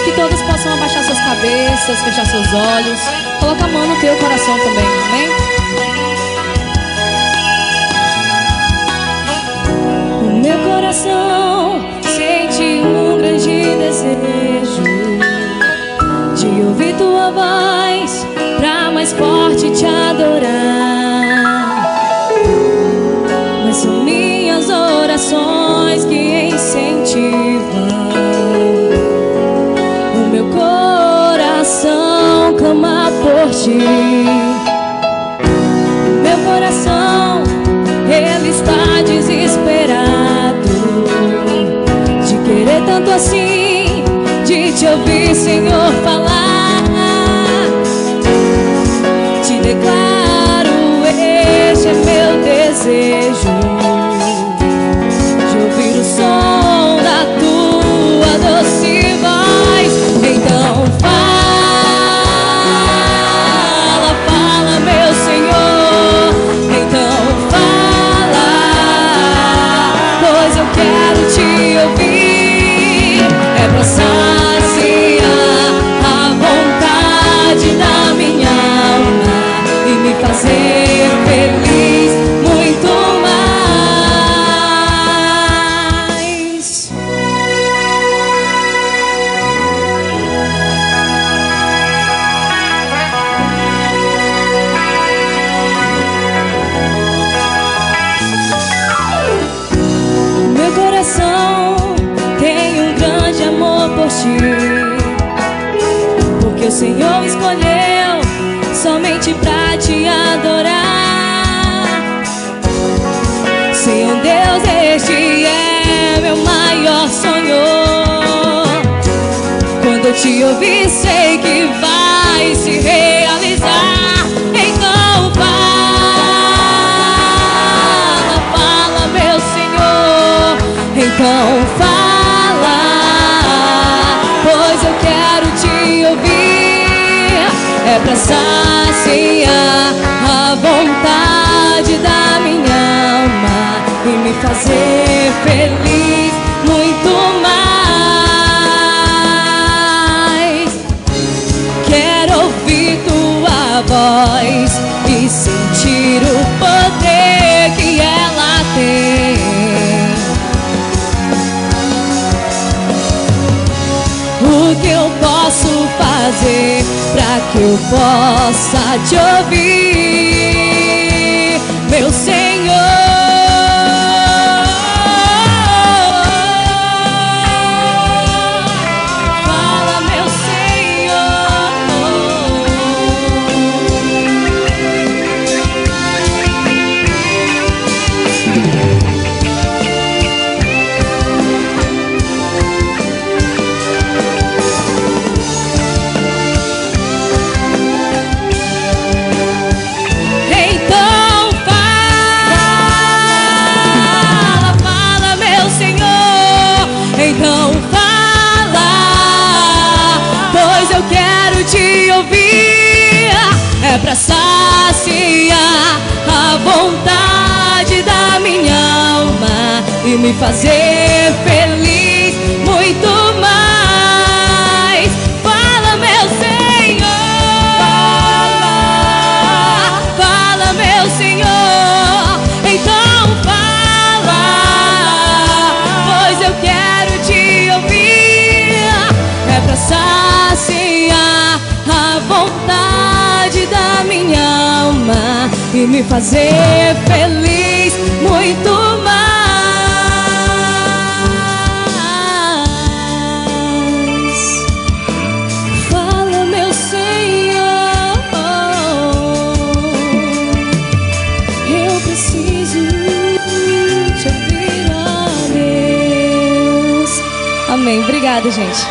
Que todos possam abaixar suas cabeças, fechar seus olhos. Coloca a mão no teu coração também, amém? O meu coração sente um grande desejo de ouvir tua voz, pra mais forte te adorar. Mas são minhas orações que incentivam o meu coração clama por ti. Meu coração, ele está desesperado de querer tanto assim, de te ouvir, Senhor, falar. Te declaro, este é meu desejo, de ouvir o som da tua doce voz. Então fala, fala, meu Senhor. Então fala, pois eu quero te ouvir. É pra saciar a vontade da minha alma e me fazer feliz muito mais. Meu coração tem um grande amor por ti, porque o Senhor escolheu somente pra te adorar. Senhor Deus, este é meu maior sonho. Quando eu te ouvir, sei que vai se realizar. Então fala, fala, meu Senhor. Então fala, pois eu quero te ouvir. É pra saciar a vontade da minha alma e me fazer feliz muito mais. Quero ouvir tua voz e sentir o poder que ela tem. O que eu posso fazer pra que eu possa te ouvir, meu Senhor? Fala, meu é pra saciar a vontade da minha alma e me fazer feliz muito mais. Fala, meu Senhor. Fala, meu Senhor. Então fala, pois eu quero te ouvir. É pra saciar a vontade da minha alma e me fazer feliz muito mais. Fala, meu Senhor, eu preciso te ouvir, ó Deus. Amém. Obrigada, gente.